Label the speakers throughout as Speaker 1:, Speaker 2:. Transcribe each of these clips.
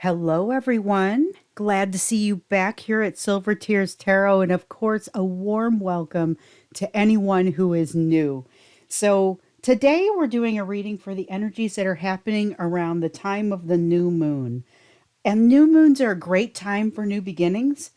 Speaker 1: Hello, everyone. Glad to see you back here at Silver Tears Tarot. And of course, a warm welcome to anyone who is new. So, today we're doing a reading for the energies that are happening around the time of the new moon. And new moons are a great time for new beginnings.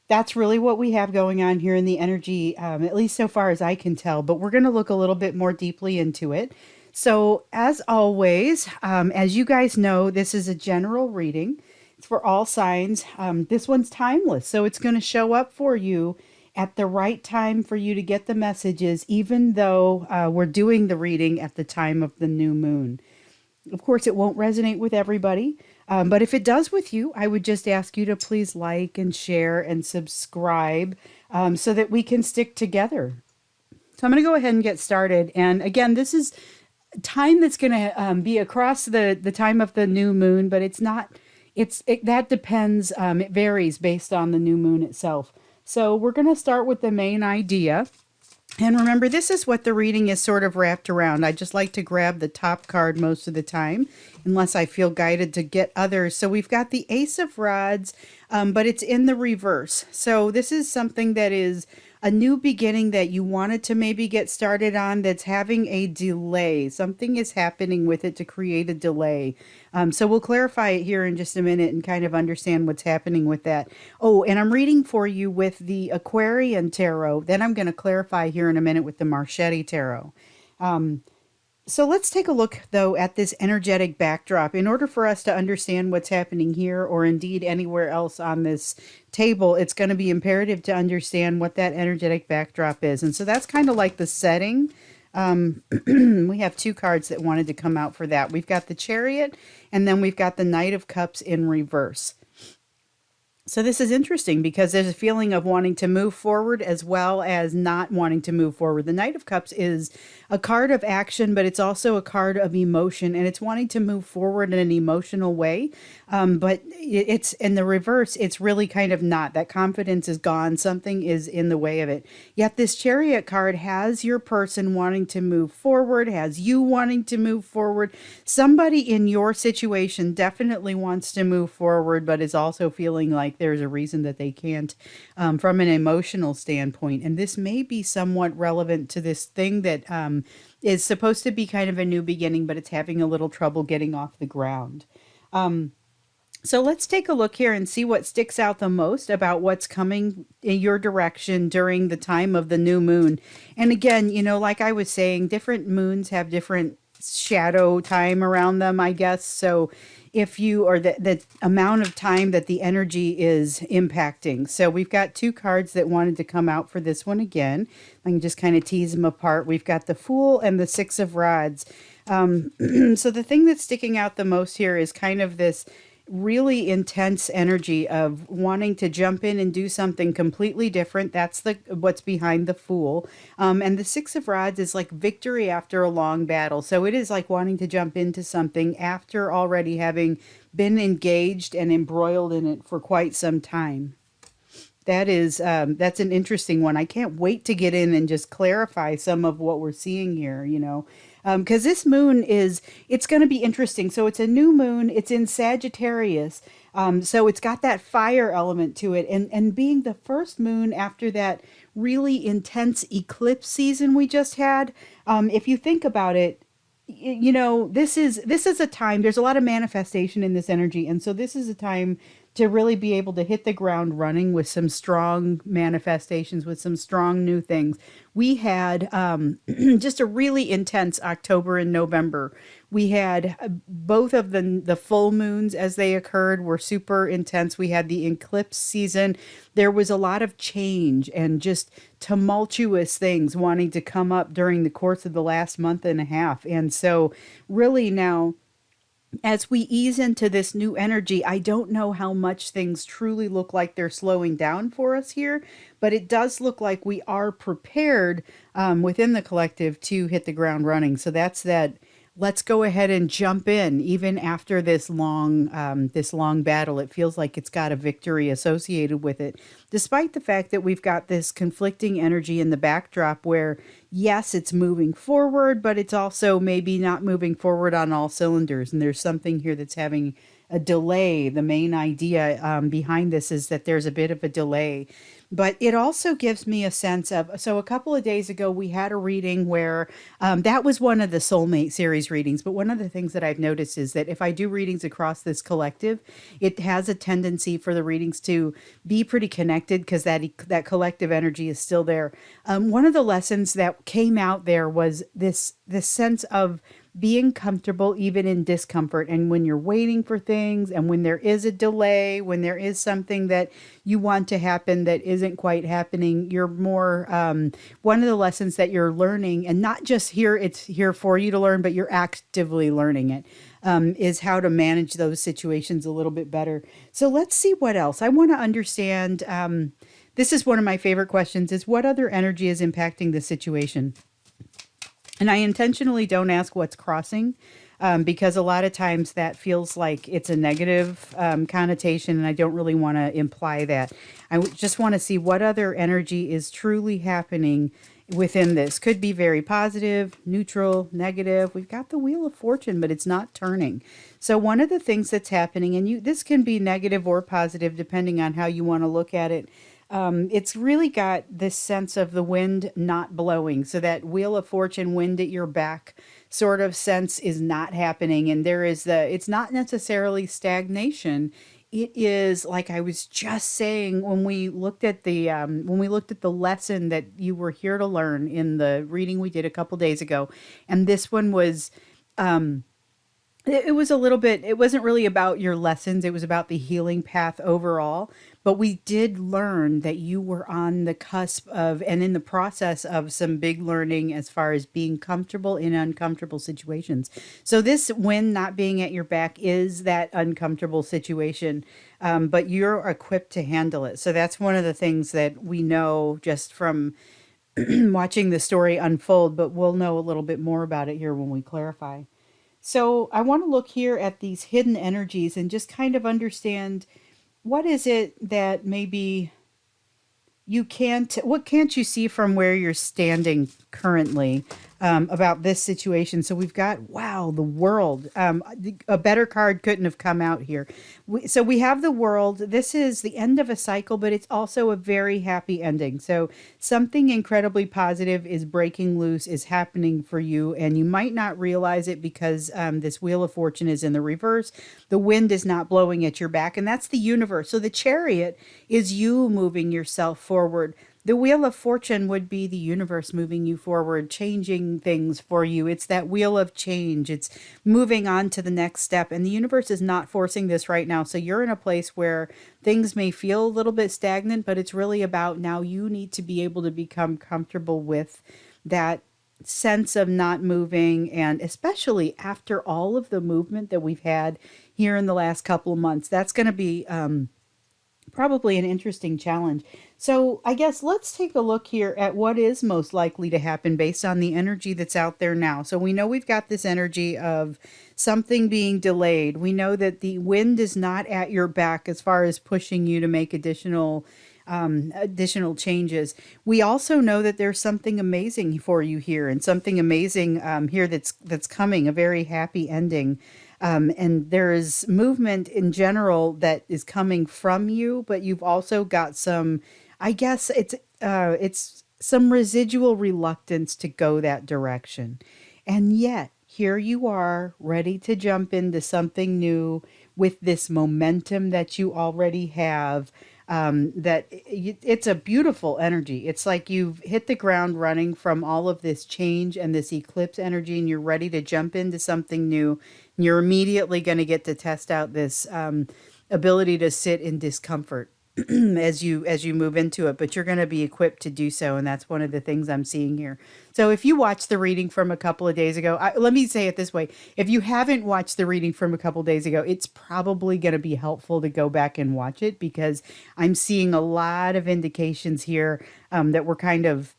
Speaker 1: That's really what we have going on here in the energy, at least so far as I can tell. But we're going to look a little bit more deeply into it. So, as always, as you guys know, this is a general reading. It's for all signs. This one's timeless, so it's going to show up for you at the right time for you to get the messages, even though we're doing the reading at the time of the new moon. Of course, it won't resonate with everybody, but if it does with you, I would just ask you to please like and share and subscribe so that we can stick together. So I'm going to go ahead and get started. And again, this is time that's going to be across the time of the new moon, but it's not. That depends. It varies based on the new moon itself. So we're going to start with the main idea. And remember, this is what the reading is sort of wrapped around. I just like to grab the top card most of the time, unless I feel guided to get others. So we've got the Ace of Rods, but it's in the reverse. So this is something that is a new beginning that you wanted to maybe get started on that's having a delay. Something is happening with it to create a delay. So we'll clarify it here in just a minute and kind of understand what's happening with that. Oh, and I'm reading for you with the Aquarian Tarot. Then I'm going to clarify here in a minute with the Marchetti Tarot. So let's take a look, though, at this energetic backdrop. In order for us to understand what's happening here, or indeed anywhere else on this table, it's going to be imperative to understand what that energetic backdrop is. And so that's kind of like the setting. We have two cards that wanted to come out for that. We've got the Chariot, and then we've got the Knight of Cups in reverse. So this is interesting because there's a feeling of wanting to move forward as well as not wanting to move forward. The Knight of Cups is a card of action, but it's also a card of emotion, and it's wanting to move forward in an emotional way. But it's in the reverse, it's really kind of not. That confidence is gone. Something is in the way of it. Yet this Chariot card has your person wanting to move forward, has you wanting to move forward. Somebody in your situation definitely wants to move forward, but is also feeling like there's a reason that they can't from an emotional standpoint. And this may be somewhat relevant to this thing that is supposed to be kind of a new beginning, but it's having a little trouble getting off the ground. So let's take a look here and see what sticks out the most about what's coming in your direction during the time of the new moon. And again, like I was saying, different moons have different shadow time around them, I guess. So if you, or the amount of time that the energy is impacting. So we've got two cards that wanted to come out for this one again. I can just kind of tease them apart. We've got the Fool and the Six of Rods. So the thing that's sticking out the most here is kind of this really intense energy of wanting to jump in and do something completely different. That's what's behind the Fool. And the Six of Rods is like victory after a long battle. So it is like wanting to jump into something after already having been engaged and embroiled in it for quite some time. That's an interesting one. I can't wait to get in and just clarify some of what we're seeing here, because this moon it's going to be interesting. So it's a new moon. It's in Sagittarius. So it's got that fire element to it. And being the first moon after that really intense eclipse season we just had, if you think about it, this is a time, there's a lot of manifestation in this energy. And so this is a time to really be able to hit the ground running with some strong manifestations, with some strong new things. We had just a really intense October and November. We had both of the full moons as they occurred were super intense. We had the eclipse season. There was a lot of change and just tumultuous things wanting to come up during the course of the last month and a half. And so really now, as we ease into this new energy, I don't know how much things truly look like they're slowing down for us here, but it does look like we are prepared within the collective to hit the ground running. So that's that. Let's go ahead and jump in, even after this long battle. It feels like it's got a victory associated with it, despite the fact that we've got this conflicting energy in the backdrop where, yes, it's moving forward, but it's also maybe not moving forward on all cylinders. And there's something here that's having a delay. The main idea behind this is that there's a bit of a delay. But it also gives me a sense of, so a couple of days ago, we had a reading where that was one of the soulmate series readings. But one of the things that I've noticed is that if I do readings across this collective, it has a tendency for the readings to be pretty connected because that collective energy is still there. One of the lessons that came out there was this sense of being comfortable even in discomfort, and when you're waiting for things, and when there is a delay, when there is something that you want to happen that isn't quite happening, you're more one of the lessons that you're learning, and not just here, it's here for you to learn, but you're actively learning it, is how to manage those situations a little bit better. So let's see what else I want to understand. This is one of my favorite questions, is what other energy is impacting the situation? And I intentionally don't ask what's crossing, because a lot of times that feels like it's a negative connotation, and I don't really want to imply that. Just want to see what other energy is truly happening within this. Could be very positive, neutral, negative. We've got the Wheel of Fortune, but it's not turning. So one of the things that's happening, and this can be negative or positive depending on how you want to look at it, it's really got this sense of the wind not blowing. So that Wheel of Fortune, wind at your back sort of sense is not happening. And it's not necessarily stagnation. It is, like I was just saying, when we looked at the lesson that you were here to learn in the reading we did a couple days ago. And this one was, it was a little bit, it wasn't really about your lessons. It was about the healing path overall. But we did learn that you were on the cusp of, and in the process of, some big learning as far as being comfortable in uncomfortable situations. So this wind not being at your back is that uncomfortable situation, but you're equipped to handle it. So that's one of the things that we know just from watching the story unfold, but we'll know a little bit more about it here when we clarify. So I want to look here at these hidden energies and just kind of understand, what is it that maybe what can't you see from where you're standing currently, about this situation? So we've got, wow, the world. A better card couldn't have come out here. So we have the world. This is the end of a cycle, but it's also a very happy ending. So something incredibly positive is breaking loose, is happening for you, and you might not realize it because this Wheel of Fortune is in the reverse. The wind is not blowing at your back, and that's the universe. So the Chariot is you moving yourself forward. The Wheel of Fortune would be the universe moving you forward, changing things for you. It's that wheel of change. It's moving on to the next step. And the universe is not forcing this right now. So you're in a place where things may feel a little bit stagnant, but it's really about, now you need to be able to become comfortable with that sense of not moving. And especially after all of the movement that we've had here in the last couple of months, that's going to be probably an interesting challenge. So I guess let's take a look here at what is most likely to happen based on the energy that's out there now. So we know we've got this energy of something being delayed. We know that the wind is not at your back as far as pushing you to make additional changes. We also know that there's something amazing for you here, and something amazing here that's coming, a very happy ending. And there is movement in general that is coming from you, but you've also got some, I guess it's some residual reluctance to go that direction. And yet, here you are, ready to jump into something new with this momentum that you already have. It's a beautiful energy. It's like you've hit the ground running from all of this change and this eclipse energy, and you're ready to jump into something new. You're immediately going to get to test out this ability to sit in discomfort as you move into it, but you're going to be equipped to do so, and that's one of the things I'm seeing here. So if you watched the reading from a couple of days ago, let me say it this way: if you haven't watched the reading from a couple of days ago, it's probably going to be helpful to go back and watch it, because I'm seeing a lot of indications here that we're kind of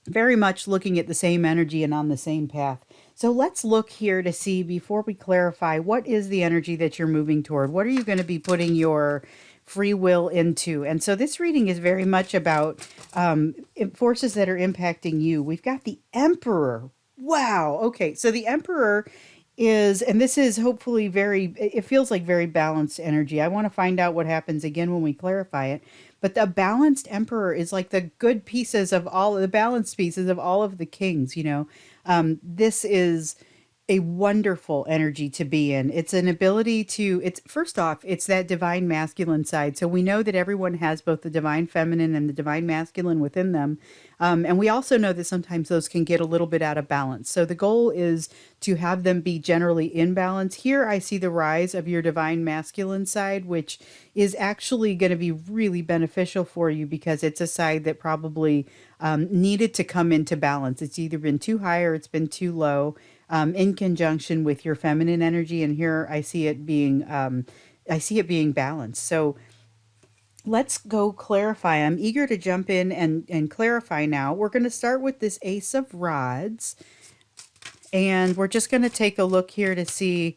Speaker 1: very much looking at the same energy and on the same path. So let's look here to see, before we clarify, what is the energy that you're moving toward? What are you going to be putting your free will into? And so this reading is very much about forces that are impacting you. We've got the Emperor. Wow. Okay. So the Emperor is, and this is hopefully very, it feels like very balanced energy. I want to find out what happens again when we clarify it. But the balanced emperor is like the good pieces of all the balanced pieces of all of the kings, you know. This is a wonderful energy to be in. It's an ability to, it's first off, it's that divine masculine side. So we know that everyone has both the divine feminine and the divine masculine within them. And we also know that sometimes those can get a little bit out of balance. So the goal is to have them be generally in balance. Here I see the rise of your divine masculine side, which is actually going to be really beneficial for you because it's a side that probably needed to come into balance. It's either been too high or it's been too low, in conjunction with your feminine energy. And here I see it being balanced. So let's go clarify. I'm eager to jump in and clarify now. We're going to start with this Ace of Rods, and we're just going to take a look here to see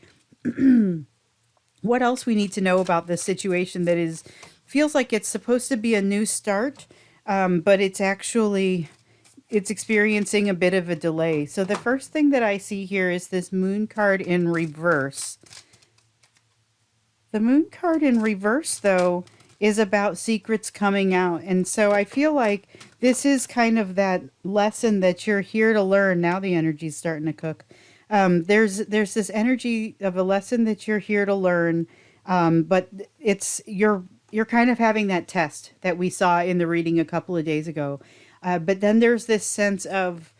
Speaker 1: what else we need to know about this situation that is feels like it's supposed to be a new start, but it's experiencing a bit of a delay. So the first thing that I see here is this Moon card in reverse. The Moon card in reverse, though, is about secrets coming out. And so I feel like this is kind of that lesson that you're here to learn. Now the energy's starting to cook. There's this energy of a lesson that you're here to learn, but you're kind of having that test that we saw in the reading a couple of days ago. But then there's this sense of,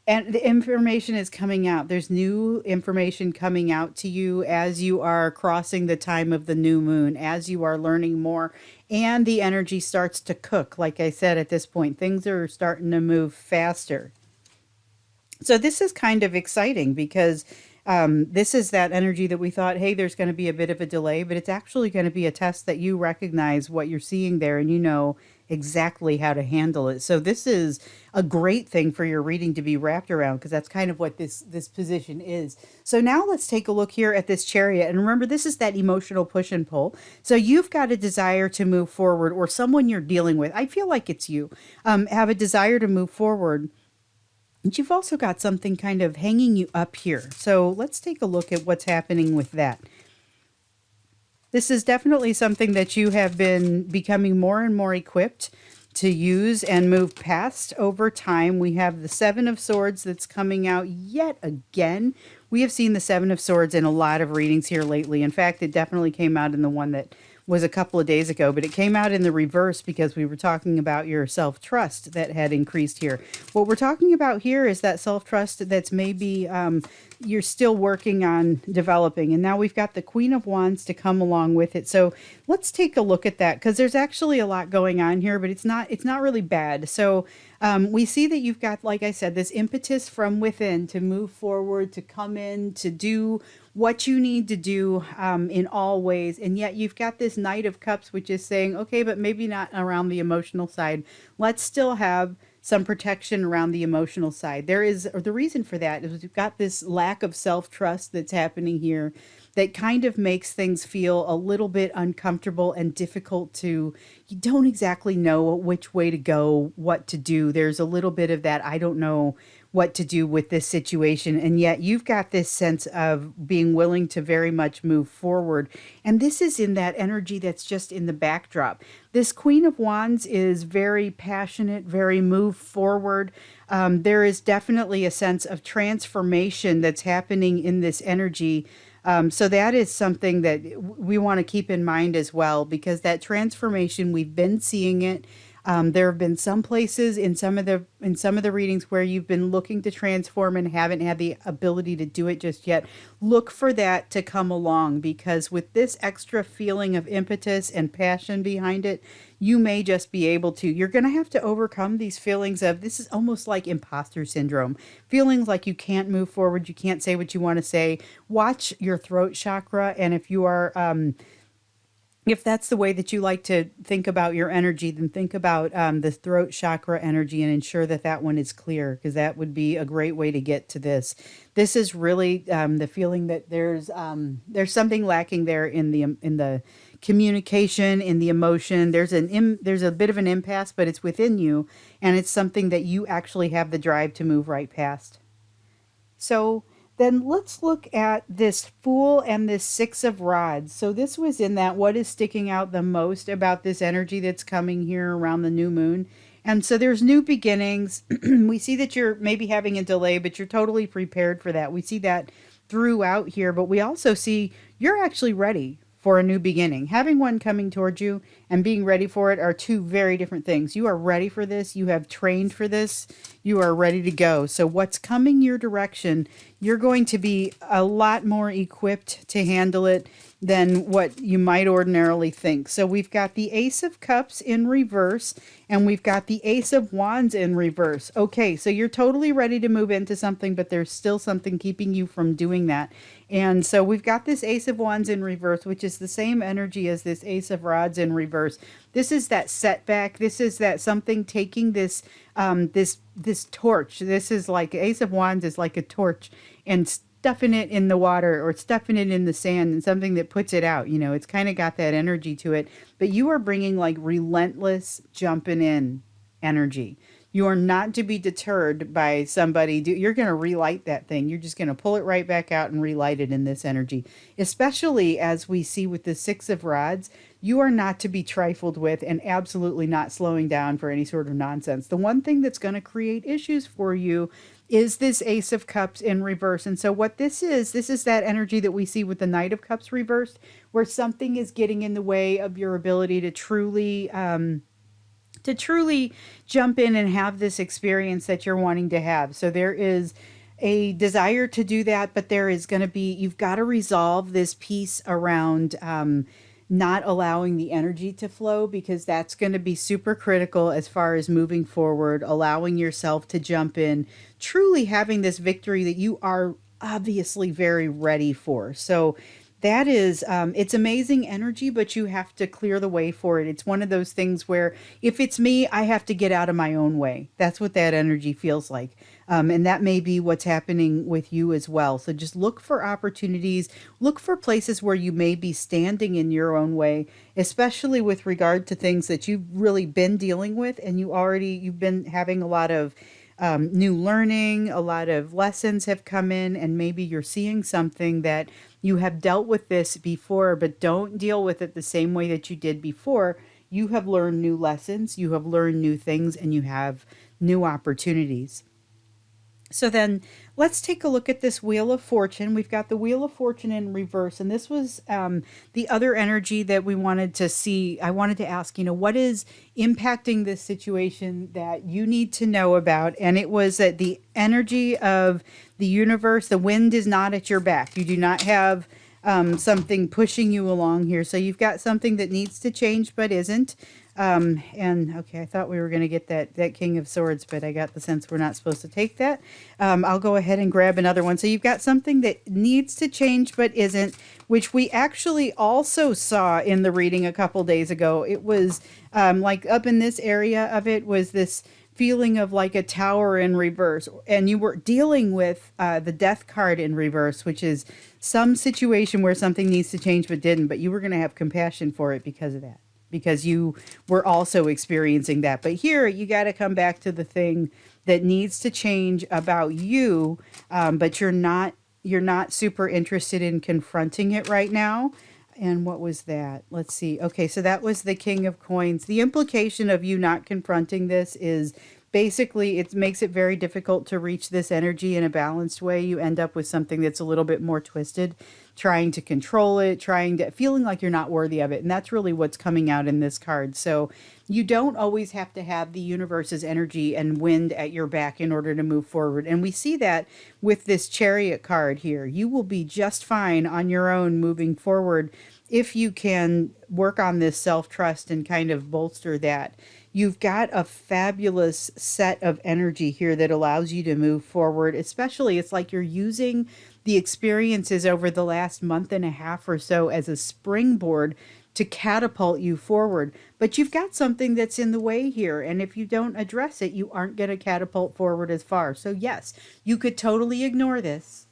Speaker 1: and the information is coming out. There's new information coming out to you as you are crossing the time of the new moon, as you are learning more, and the energy starts to cook. Like I said, at this point, things are starting to move faster. So this is kind of exciting because this is that energy that we thought, hey, there's going to be a bit of a delay, but it's actually going to be a test that you recognize what you're seeing there and you know exactly how to handle it. So this is a great thing for your reading to be wrapped around because that's kind of what this position is. So now let's take a look here at this Chariot. And remember, this is that emotional push and pull. So you've got a desire to move forward, or someone you're dealing with, I feel like it's you, have a desire to move forward. And you've also got something kind of hanging you up here. So let's take a look at what's happening with that. This is definitely something that you have been becoming more and more equipped to use and move past over time. We have the Seven of Swords that's coming out yet again. We have seen the Seven of Swords in a lot of readings here lately. In fact, it definitely came out in the one that was a couple of days ago, but it came out in the reverse because we were talking about your self-trust that had increased here. What we're talking about here is that self-trust that's maybe you're still working on developing. And now we've got the Queen of Wands to come along with it. So let's take a look at that because there's actually a lot going on here, but it's not really bad. So we see that you've got, like I said, this impetus from within to move forward, to come in, to do what you need to do in all ways. And yet you've got this Knight of Cups, which is saying, okay, but maybe not around the emotional side. Let's still have some protection around the emotional side. There is, or the reason for that is we've got this lack of self-trust that's happening here that kind of makes things feel a little bit uncomfortable and difficult to, you don't exactly know which way to go, what to do. There's a little bit of that, I don't know what to do with this situation. And yet you've got this sense of being willing to very much move forward. And this is in that energy that's just in the backdrop. This Queen of Wands is very passionate, very move forward. There is definitely a sense of transformation that's happening in this energy. So that is something that we want to keep in mind as well, because that transformation, we've been seeing it. There have been some places in some of the readings where you've been looking to transform and haven't had the ability to do it just yet. Look for that to come along, because with this extra feeling of impetus and passion behind it, you may just be able to. You're going to have to overcome these feelings of, this is almost like imposter syndrome, feelings like you can't move forward, you can't say what you want to say. Watch your throat chakra, and if that's the way that you like to think about your energy, then think about the throat chakra energy and ensure that that one is clear, because that would be a great way to get to this. This is really the feeling that there's something lacking there in the communication, in the emotion. There's a bit of an impasse, but it's within you, and it's something that you actually have the drive to move right past. So Then let's look at this Fool and this Six of Rods. So this was in that what is sticking out the most about this energy that's coming here around the new moon. And so there's new beginnings. We see that you're maybe having a delay, but you're totally prepared for that. We see that throughout here, but we also see you're actually ready for a new beginning. Having one coming towards you and being ready for it are two very different things. You are ready for this. You have trained for this. You are ready to go. So what's coming your direction, you're going to be a lot more equipped to handle it than what you might ordinarily think. So we've got the Ace of Cups in reverse, and we've got the Ace of Wands in reverse. Okay, so you're totally ready to move into something, but there's still something keeping you from doing that. And so we've got this Ace of Wands in reverse, which is the same energy as this Ace of Rods in reverse. This is that setback. This is that something taking this this torch. This is like Ace of Wands is like a torch, and stuffing it in the water or stuffing it in the sand, and something that puts it out. You know, it's kind of got that energy to it. But you are bringing like relentless jumping in energy. You are not to be deterred by somebody. You're going to relight that thing. You're just going to pull it right back out and relight it in this energy. Especially as we see with the Six of Rods, you are not to be trifled with, and absolutely not slowing down for any sort of nonsense. The one thing that's going to create issues for you is this Ace of Cups in reverse. And so what this is that energy that we see with the Knight of Cups reversed, where something is getting in the way of your ability to truly jump in and have this experience that you're wanting to have. So there is a desire to do that, but there is going to be, you've got to resolve this piece around not allowing the energy to flow, because that's going to be super critical as far as moving forward, allowing yourself to jump in, truly having this victory that you are obviously very ready for. So that is, it's amazing energy, but you have to clear the way for it. It's one of those things where if it's me, I have to get out of my own way. That's what that energy feels like. And that may be what's happening with you as well. So just look for opportunities, look for places where you may be standing in your own way, especially with regard to things that you've really been dealing with, and you've been having a lot of new learning, a lot of lessons have come in, and maybe you're seeing something that you have dealt with this before, but don't deal with it the same way that you did before. You have learned new lessons, you have learned new things, and you have new opportunities. So then let's take a look at this Wheel of Fortune. We've got the Wheel of Fortune in reverse, and this was the other energy that we wanted to see. I wanted to ask, what is impacting this situation that you need to know about? And it was that the energy of the universe, the wind is not at your back. You do not have something pushing you along here. So you've got something that needs to change but isn't. And okay, I thought we were going to get that King of Swords, but I got the sense we're not supposed to take that. I'll go ahead and grab another one. So you've got something that needs to change but isn't, which we actually also saw in the reading a couple days ago. It was like up in this area of it was this feeling of like a tower in reverse, and you were dealing with the Death card in reverse, which is some situation where something needs to change but didn't, but you were going to have compassion for it because of that, because you were also experiencing that. But here you got to come back to the thing that needs to change about you, but you're not super interested in confronting it right now. And what was that? Let's see. Okay, so that was the King of Coins. The implication of you not confronting this is basically it makes it very difficult to reach this energy in a balanced way. You end up with something that's a little bit more twisted, trying to control it, feeling like you're not worthy of it. And that's really what's coming out in this card. So you don't always have to have the universe's energy and wind at your back in order to move forward. And we see that with this Chariot card here. You will be just fine on your own moving forward if you can work on this self-trust and kind of bolster that. You've got a fabulous set of energy here that allows you to move forward, especially it's like you're using the experiences over the last month and a half or so as a springboard to catapult you forward. But you've got something that's in the way here, and if you don't address it, you aren't going to catapult forward as far. So yes, you could totally ignore this.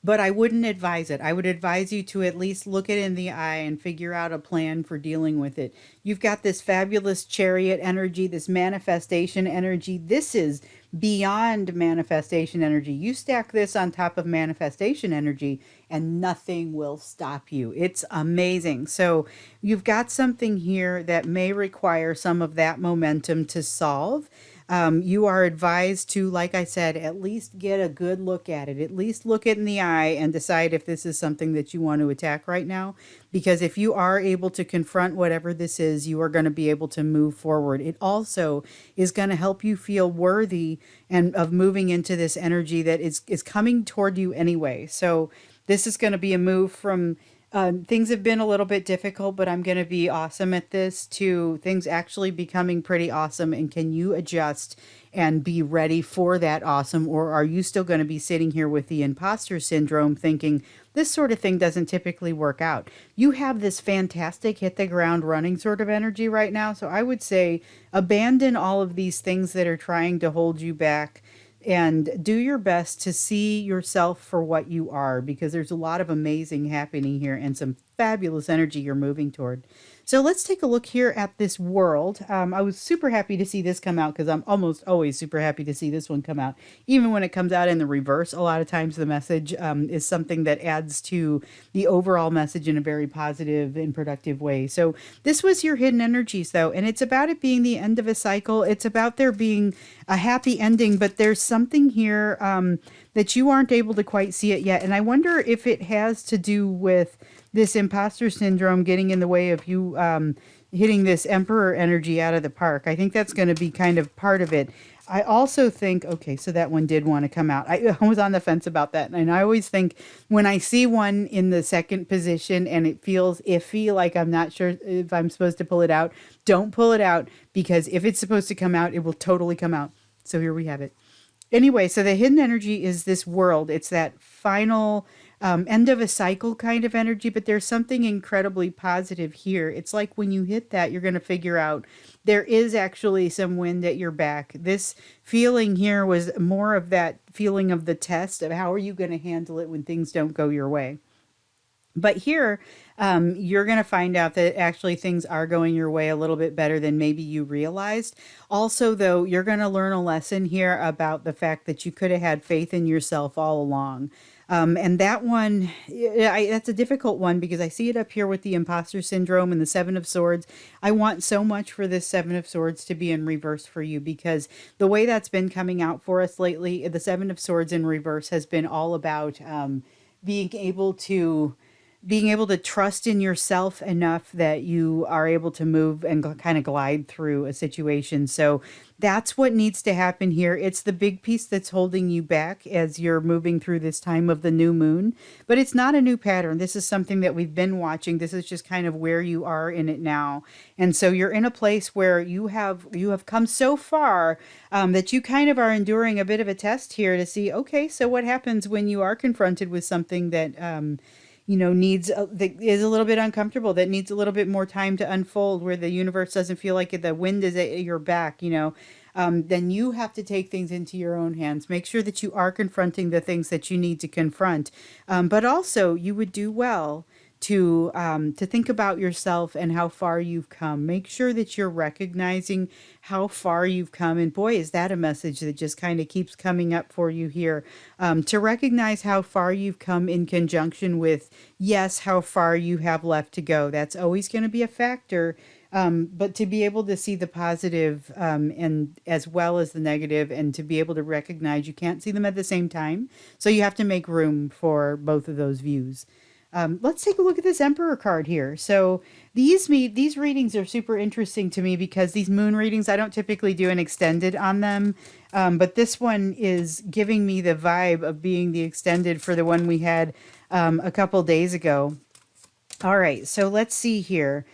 Speaker 1: But I wouldn't advise it. I would advise you to at least look it in the eye and figure out a plan for dealing with it. You've got this fabulous chariot energy, this manifestation energy. This is beyond manifestation energy. You stack this on top of manifestation energy and nothing will stop you. It's amazing. So you've got something here that may require some of that momentum to solve. You are advised to, like I said, at least get a good look at it, at least look it in the eye and decide if this is something that you want to attack right now. Because if you are able to confront whatever this is, you are going to be able to move forward. It also is going to help you feel worthy and of moving into this energy that is coming toward you anyway. So this is going to be a move from things have been a little bit difficult, but I'm going to be awesome at this to things actually becoming pretty awesome. And can you adjust and be ready for that awesome? Or are you still going to be sitting here with the imposter syndrome thinking this sort of thing doesn't typically work out? You have this fantastic hit the ground running sort of energy right now. So I would say abandon all of these things that are trying to hold you back and do your best to see yourself for what you are, because there's a lot of amazing happening here and some fabulous energy you're moving toward. So let's take a look here at this world. I was super happy to see this come out because I'm almost always super happy to see this one come out. Even when it comes out in the reverse, a lot of times the message is something that adds to the overall message in a very positive and productive way. So this was your hidden energies, though, and it's about it being the end of a cycle. It's about there being a happy ending, but there's something here that you aren't able to quite see it yet. And I wonder if it has to do with this imposter syndrome getting in the way of you hitting this emperor energy out of the park. I think that's going to be kind of part of it. I also think, okay, so that one did want to come out. I was on the fence about that. And I always think when I see one in the second position and it feels iffy, like I'm not sure if I'm supposed to pull it out, don't pull it out, because if it's supposed to come out, it will totally come out. So here we have it. Anyway, so the hidden energy is this world. It's that final end of a cycle kind of energy, but there's something incredibly positive here. It's like when you hit that, you're going to figure out there is actually some wind at your back. This feeling here was more of that feeling of the test of how are you going to handle it when things don't go your way. But here, you're going to find out that actually things are going your way a little bit better than maybe you realized. Also, though, you're going to learn a lesson here about the fact that you could have had faith in yourself all along. And that one, that's a difficult one because I see it up here with the imposter syndrome and the Seven of Swords. I want so much for this Seven of Swords to be in reverse for you, because the way that's been coming out for us lately, the Seven of Swords in reverse has been all about being able to trust in yourself enough that you are able to move and kind of glide through a situation. So that's what needs to happen here. It's the big piece that's holding you back as you're moving through this time of the new moon. But it's not a new pattern. This is something that we've been watching. This is just kind of where you are in it now. And so you're in a place where you have come so far that you kind of are enduring a bit of a test here to see, okay, so what happens when you are confronted with something that that is a little bit uncomfortable, that needs a little bit more time to unfold, where the universe doesn't feel like the wind is at your back, then you have to take things into your own hands. Make sure that you are confronting the things that you need to confront. But also, you would do well to think about yourself and how far you've come. Make sure that you're recognizing how far you've come. And boy, is that a message that just kind of keeps coming up for you here. To recognize how far you've come in conjunction with, yes, how far you have left to go. That's always going to be a factor. But to be able to see the positive and as well as the negative, and to be able to recognize you can't see them at the same time. So you have to make room for both of those views. Let's take a look at this Emperor card here. So these readings are super interesting to me because these moon readings, I don't typically do an extended on them. But this one is giving me the vibe of being the extended for the one we had a couple days ago. All right, so let's see here.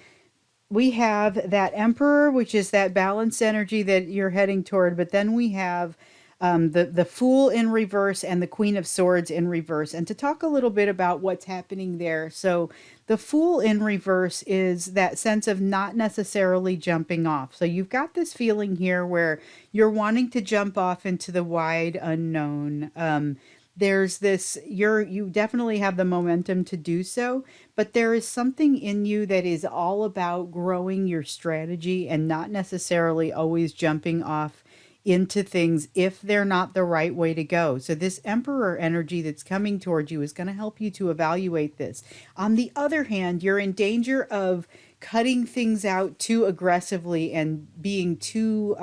Speaker 1: We have that Emperor, which is that balanced energy that you're heading toward. But then we have the Fool in reverse and the Queen of Swords in reverse. And to talk a little bit about what's happening there. So the Fool in reverse is that sense of not necessarily jumping off. So you've got this feeling here where you're wanting to jump off into the wide unknown. there's this, you definitely have the momentum to do so, but there is something in you that is all about growing your strategy and not necessarily always jumping off into things if they're not the right way to go. So this emperor energy that's coming towards you is going to help you to evaluate this. On the other hand, you're in danger of cutting things out too aggressively and being too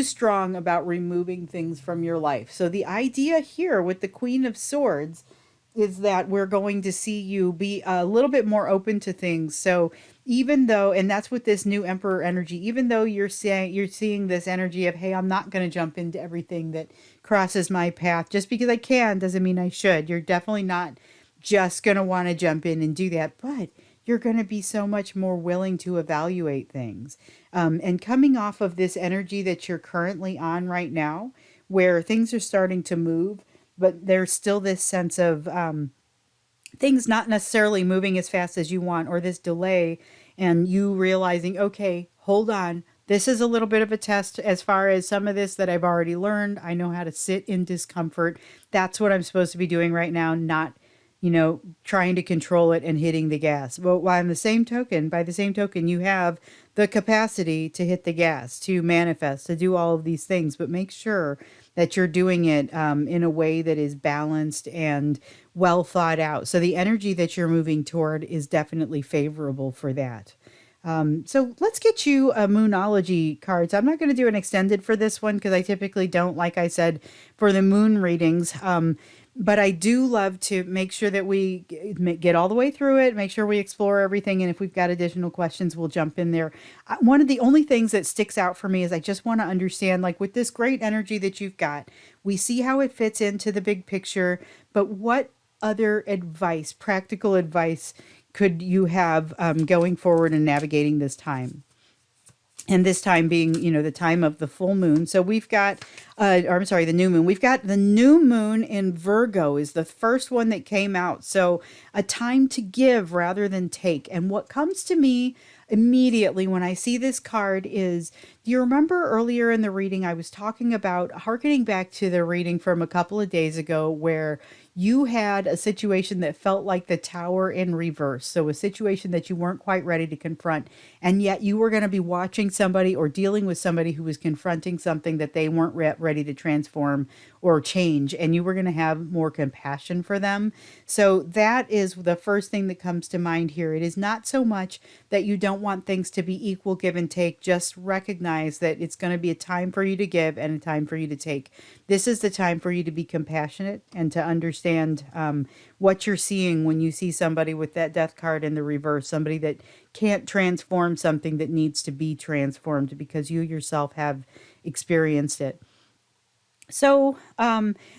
Speaker 1: strong about removing things from your life. So the idea here with the Queen of Swords is that we're going to see you be a little bit more open to things. So even though, and that's with this new emperor energy, even though you're seeing this energy of, hey, I'm not going to jump into everything that crosses my path just because I can doesn't mean I should. You're definitely not just going to want to jump in and do that, but you're going to be so much more willing to evaluate things. And coming off of this energy that you're currently on right now, where things are starting to move, but there's still this sense of things not necessarily moving as fast as you want, or this delay, and you realizing, okay, hold on. This is a little bit of a test as far as some of this that I've already learned. I know how to sit in discomfort. That's what I'm supposed to be doing right now, not trying to control it and hitting the gas. But by the same token, you have the capacity to hit the gas, to manifest, to do all of these things. But make sure that you're doing it in a way that is balanced and well thought out. So the energy that you're moving toward is definitely favorable for that. So let's get you a Moonology cards. I'm not going to do an extended for this one because I typically don't, like I said, for the moon readings. But I do love to make sure that we get all the way through it, make sure we explore everything. And if we've got additional questions, we'll jump in there. One of the only things that sticks out for me is I just want to understand, like with this great energy that you've got, we see how it fits into the big picture, but what other advice, practical advice, could you have going forward and navigating this time? And this time being, the time of the full moon. So we've got, or I'm sorry, the new moon. We've got the new moon in Virgo is the first one that came out. So a time to give rather than take. And what comes to me immediately when I see this card is, do you remember earlier in the reading, I was talking about hearkening back to the reading from a couple of days ago where you had a situation that felt like the tower in reverse. So a situation that you weren't quite ready to confront. And yet you were going to be watching somebody or dealing with somebody who was confronting something that they weren't ready to transform or change. And you were going to have more compassion for them. So that is the first thing that comes to mind here. It is not so much that you don't want things to be equal give and take. Just recognize that it's going to be a time for you to give and a time for you to take. This is the time for you to be compassionate and to understand what you're seeing when you see somebody with that death card in the reverse, somebody that can't transform something that needs to be transformed because you yourself have experienced it. So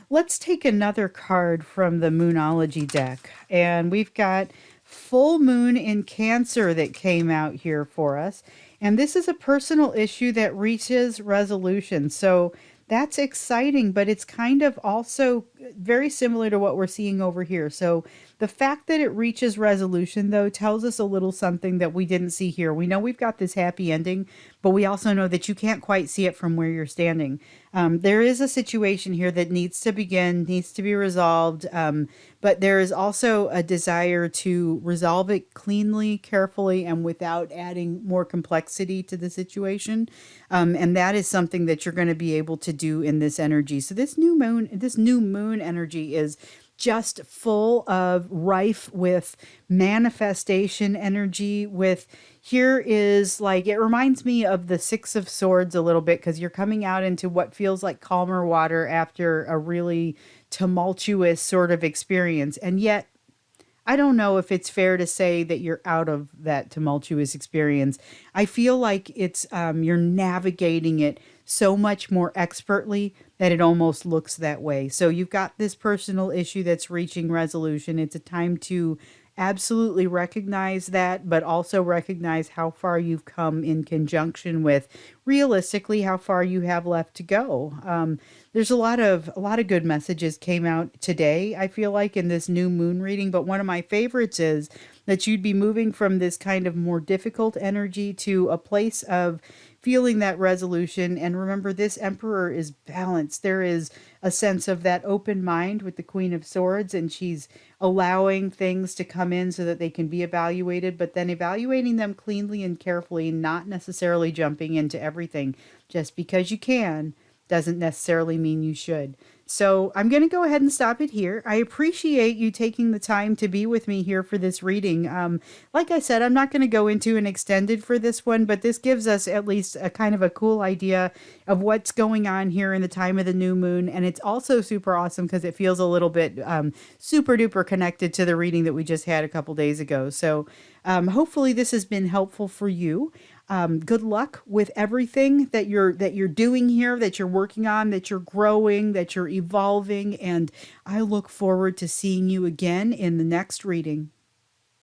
Speaker 1: let's take another card from the Moonology deck. And we've got Full Moon in Cancer that came out here for us. And this is a personal issue that reaches resolution. So that's exciting, but it's kind of also very similar to what we're seeing over here. So the fact that it reaches resolution, though, tells us a little something that we didn't see here. We know we've got this happy ending, but we also know that you can't quite see it from where you're standing. There is a situation here that needs to begin, needs to be resolved, but there is also a desire to resolve it cleanly, carefully, and without adding more complexity to the situation. And that is something that you're going to be able to do in this energy. So this new moon energy is just full of rife with manifestation energy. With here is like, it reminds me of the Six of Swords a little bit, because you're coming out into what feels like calmer water after a really tumultuous sort of experience. And yet I don't know if it's fair to say that you're out of that tumultuous experience. I feel like it's you're navigating it so much more expertly that it almost looks that way. So you've got this personal issue that's reaching resolution. It's a time to absolutely recognize that, but also recognize how far you've come in conjunction with realistically how far you have left to go. There's a lot of good messages came out today, I feel like, in this new moon reading, but one of my favorites is that you'd be moving from this kind of more difficult energy to a place of feeling that resolution. And remember, this Emperor is balanced. There is a sense of that open mind with the Queen of Swords, and she's allowing things to come in so that they can be evaluated, but then evaluating them cleanly and carefully, not necessarily jumping into everything. Just because you can doesn't necessarily mean you should. So I'm going to go ahead and stop it here. I appreciate you taking the time to be with me here for this reading. Like I said, I'm not going to go into an extended for this one, but this gives us at least a kind of a cool idea of what's going on here in the time of the new moon. And it's also super awesome because it feels a little bit super duper connected to the reading that we just had a couple days ago. So hopefully this has been helpful for you. Good luck with everything that you're doing here, that you're working on, that you're growing, that you're evolving, and I look forward to seeing you again in the next reading.